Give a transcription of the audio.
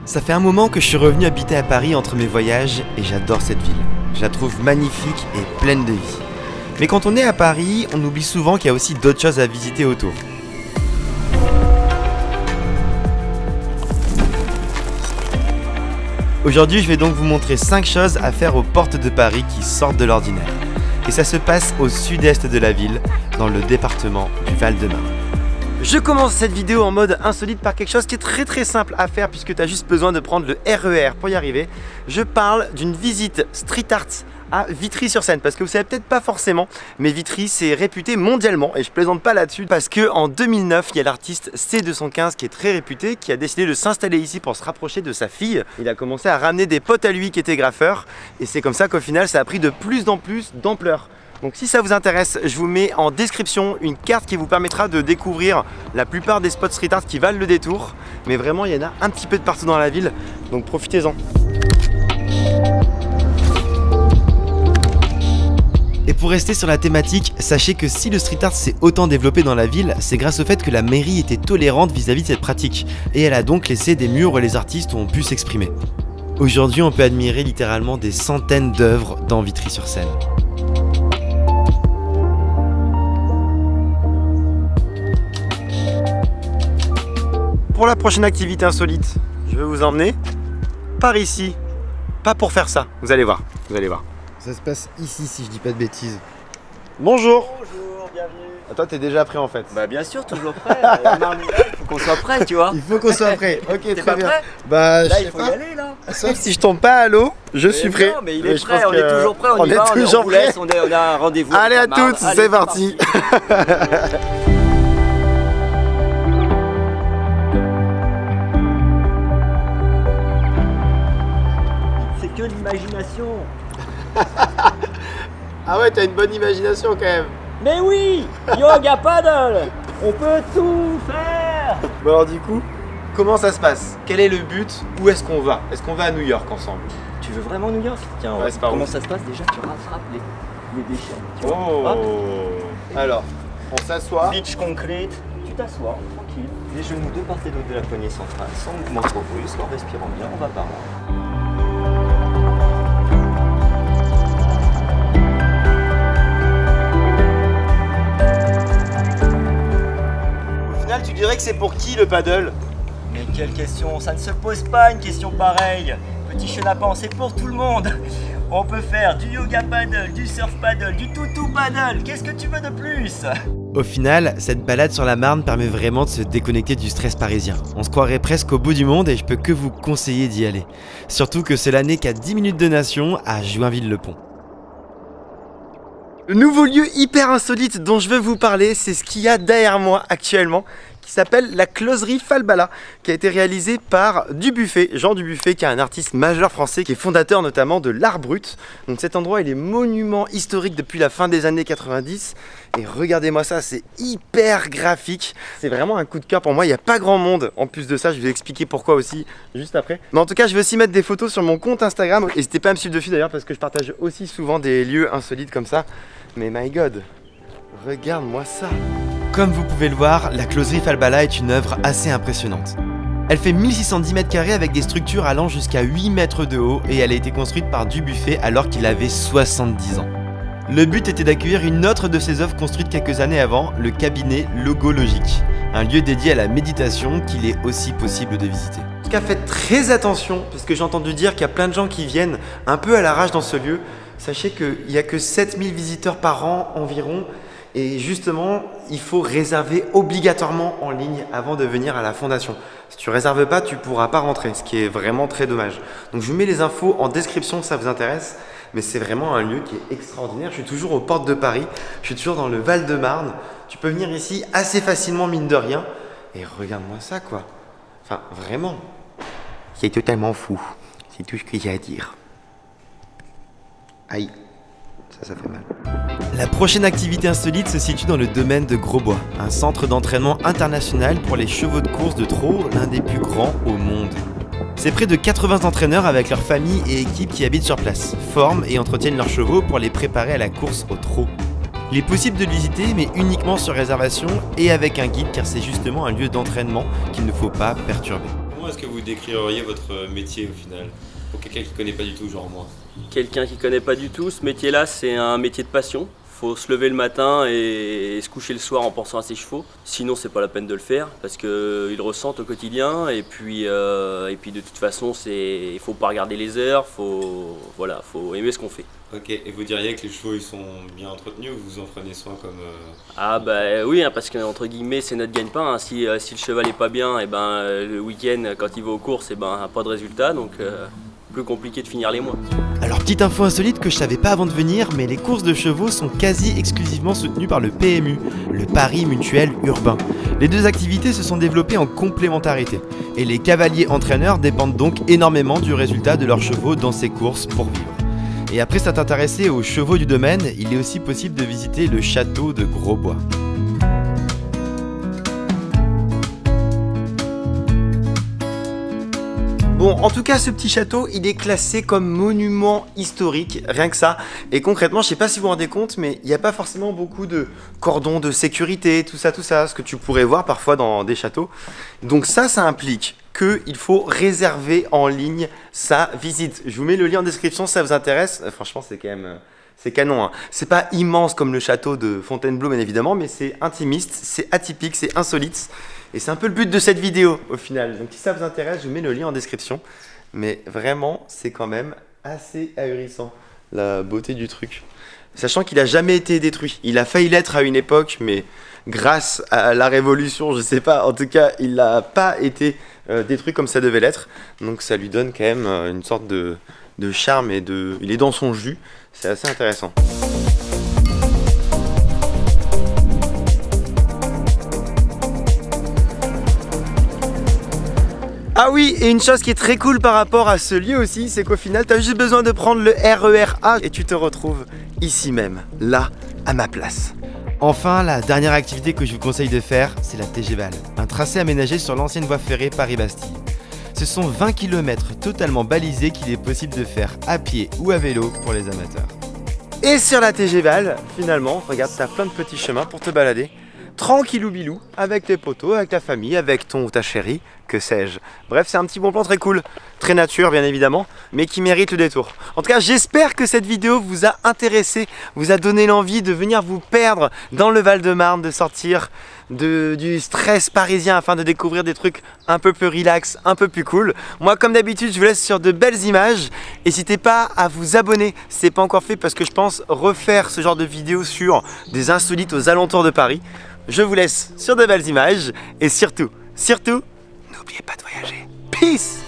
Ça fait un moment que je suis revenu habiter à Paris entre mes voyages et j'adore cette ville. Je la trouve magnifique et pleine de vie. Mais quand on est à Paris, on oublie souvent qu'il y a aussi d'autres choses à visiter autour. Aujourd'hui, je vais donc vous montrer 5 choses à faire aux portes de Paris qui sortent de l'ordinaire. Et ça se passe au sud-est de la ville, dans le département du Val-de-Marne. Je commence cette vidéo en mode insolite par quelque chose qui est très simple à faire puisque tu as juste besoin de prendre le RER pour y arriver. Je parle d'une visite street art à Vitry-sur-Seine parce que vous savez peut-être pas forcément, mais Vitry c'est réputé mondialement et je plaisante pas là-dessus parce que en 2009 il y a l'artiste C215 qui est très réputé, qui a décidé de s'installer ici pour se rapprocher de sa fille. Il a commencé à ramener des potes à lui qui étaient graffeurs et c'est comme ça qu'au final ça a pris de plus en plus d'ampleur. Donc si ça vous intéresse, je vous mets en description une carte qui vous permettra de découvrir la plupart des spots street art qui valent le détour. Mais vraiment, il y en a un petit peu de partout dans la ville, donc profitez-en. Et pour rester sur la thématique, sachez que si le street art s'est autant développé dans la ville, c'est grâce au fait que la mairie était tolérante vis-à-vis de cette pratique. Et elle a donc laissé des murs où les artistes ont pu s'exprimer. Aujourd'hui, on peut admirer littéralement des centaines d'œuvres dans Vitry-sur-Seine. Pour la prochaine activité insolite, je vais vous emmener par ici. Pas pour faire ça, vous allez voir, Ça se passe ici si je dis pas de bêtises. Bonjour. Bonjour, bienvenue. Ah, toi t'es déjà prêt en fait. Bah bien sûr, toujours prêt. Il faut qu'on soit prêt, tu vois. Il faut qu'on soit prêt. Ok, T'es très pas bien. prêt? Bah Là, je il sais faut pas. y aller là. Sauf si je tombe pas à l'eau, je suis prêt. Non, mais il est je prêt, pense on est que toujours prêt, on y est va, toujours on vous prêt. laisse, on a un rendez-vous. Allez à Marre. toutes, Allez, c'est parti. C'est que l'imagination. Ah ouais, t'as une bonne imagination quand même. Mais oui, yoga paddle, on peut tout faire. Bon alors du coup, comment ça se passe? Quel est le but? Où est-ce qu'on va? Est-ce qu'on va à New York ensemble? Tu veux vraiment New York? Tiens, Ouais, c'est par comment où? ça se passe déjà? Tu rattrapes les déchets. Tu vois. Oh. Hop. Alors, on s'assoit. Beach concrete, tu t'assois, tranquille. Les genoux de part et d'autre de la poignée centrale, sans mouvement trop brusque, en respirant bien, on va par là. Au final, tu dirais que c'est pour qui le paddle? Mais quelle question, ça ne se pose pas une question pareille. Petit chenapan, c'est pour tout le monde. On peut faire du yoga paddle, du surf paddle, du toutou paddle. Qu'est-ce que tu veux de plus? Au final, cette balade sur la Marne permet vraiment de se déconnecter du stress parisien. On se croirait presque au bout du monde et je peux que vous conseiller d'y aller. Surtout que cela n'est qu'à 10 minutes de Nation, à Joinville-le-Pont. Le nouveau lieu hyper insolite dont je veux vous parler, c'est ce qu'il y a derrière moi actuellement, qui s'appelle la Closerie Falbala, qui a été réalisée par Dubuffet, Jean Dubuffet, qui est un artiste majeur français, qui est fondateur notamment de l'art brut. Donc cet endroit, il est monument historique depuis la fin des années 90. Et regardez-moi ça, c'est hyper graphique. C'est vraiment un coup de cœur pour moi, il n'y a pas grand monde. En plus de ça, je vais vous expliquer pourquoi aussi, juste après. Mais en tout cas, je vais aussi mettre des photos sur mon compte Instagram. N'hésitez pas à me suivre dessus d'ailleurs, parce que je partage aussi souvent des lieux insolites comme ça. Mais my god, regarde-moi ça. Comme vous pouvez le voir, la Closerie Falbala est une œuvre assez impressionnante. Elle fait 1610 mètres carrés avec des structures allant jusqu'à 8 mètres de haut et elle a été construite par Dubuffet alors qu'il avait 70 ans. Le but était d'accueillir une autre de ses œuvres construites quelques années avant, le cabinet Logologique, un lieu dédié à la méditation qu'il est aussi possible de visiter. En tout cas, faites très attention parce que j'ai entendu dire qu'il y a plein de gens qui viennent un peu à l'arrache dans ce lieu. Sachez qu'il n'y a que 7000 visiteurs par an environ. Et justement, il faut réserver obligatoirement en ligne avant de venir à la fondation. Si tu ne réserves pas, tu ne pourras pas rentrer, ce qui est vraiment très dommage. Donc je vous mets les infos en description si ça vous intéresse. Mais c'est vraiment un lieu qui est extraordinaire. Je suis toujours aux portes de Paris, je suis toujours dans le Val-de-Marne. Tu peux venir ici assez facilement, mine de rien. Et regarde-moi ça, quoi. Enfin, vraiment. C'est totalement fou. C'est tout ce qu'il y a à dire. Aïe. Ça fait mal. La prochaine activité insolite se situe dans le domaine de Grosbois, un centre d'entraînement international pour les chevaux de course de trot, l'un des plus grands au monde. C'est près de 80 entraîneurs avec leurs familles et équipes qui habitent sur place, forment et entretiennent leurs chevaux pour les préparer à la course au trot. Il est possible de le visiter, mais uniquement sur réservation et avec un guide, car c'est justement un lieu d'entraînement qu'il ne faut pas perturber. Bon comment est-ce que vous décririez votre métier au final? Pour quelqu'un qui connaît pas du tout, genre moi. Quelqu'un qui connaît pas du tout, ce métier-là, c'est un métier de passion. Faut se lever le matin et se coucher le soir en pensant à ses chevaux. Sinon, c'est pas la peine de le faire parce qu'ils le ressentent au quotidien. Et puis de toute façon, il faut pas regarder les heures. Faut aimer ce qu'on fait. Ok, et vous diriez que les chevaux ils sont bien entretenus ou vous en prenez soin comme... Ah bah oui, hein, parce que entre guillemets, c'est notre gagne-pain. Hein. Si le cheval est pas bien, et ben le week-end, quand il va aux courses, et ben pas de résultat. Donc plus compliqué de finir les mois. Alors petite info insolite que je savais pas avant de venir, mais les courses de chevaux sont quasi exclusivement soutenues par le PMU, le Paris Mutuel Urbain. Les deux activités se sont développées en complémentarité, et les cavaliers entraîneurs dépendent donc énormément du résultat de leurs chevaux dans ces courses pour vivre. Et après s'être intéressé aux chevaux du domaine, il est aussi possible de visiter le château de Grosbois. Bon, en tout cas, ce petit château, il est classé comme monument historique, rien que ça. Et concrètement, je sais pas si vous vous rendez compte, mais il n'y a pas forcément beaucoup de cordons de sécurité, tout ça, ce que tu pourrais voir parfois dans des châteaux. Donc ça implique qu'il faut réserver en ligne sa visite. Je vous mets le lien en description si ça vous intéresse. Franchement, c'est quand même... c'est canon, hein. C'est pas immense comme le château de Fontainebleau, bien évidemment, mais c'est intimiste, c'est atypique, c'est insolite. Et c'est un peu le but de cette vidéo, au final. Donc si ça vous intéresse, je vous mets le lien en description. Mais vraiment, c'est quand même assez ahurissant, la beauté du truc. Sachant qu'il n'a jamais été détruit. Il a failli l'être à une époque, mais grâce à la Révolution, je sais pas, en tout cas, il n'a pas été détruit comme ça devait l'être. Donc ça lui donne quand même une sorte de charme et de... il est dans son jus. C'est assez intéressant. Ah oui, et une chose qui est très cool par rapport à ce lieu aussi, c'est qu'au final, tu as juste besoin de prendre le RER A et tu te retrouves ici même, là, à ma place. Enfin, la dernière activité que je vous conseille de faire, c'est la TGVAL, un tracé aménagé sur l'ancienne voie ferrée Paris-Bastille. Ce sont 20 km totalement balisés qu'il est possible de faire à pied ou à vélo pour les amateurs. Et sur la TGVAL, finalement, regarde, tu as plein de petits chemins pour te balader. Tranquillou bilou, avec tes potos, avec ta famille, avec ton ou ta chérie, que sais-je. Bref, c'est un petit bon plan très cool, très nature bien évidemment, mais qui mérite le détour. En tout cas, j'espère que cette vidéo vous a intéressé, vous a donné l'envie de venir vous perdre dans le Val-de-Marne, de sortir du stress parisien afin de découvrir des trucs un peu plus relax, un peu plus cool. Moi, comme d'habitude, je vous laisse sur de belles images. N'hésitez pas à vous abonner si ce n'est pas encore fait, parce que je pense refaire ce genre de vidéos sur des insolites aux alentours de Paris. Je vous laisse sur de belles images et surtout, n'oubliez pas de voyager. Peace!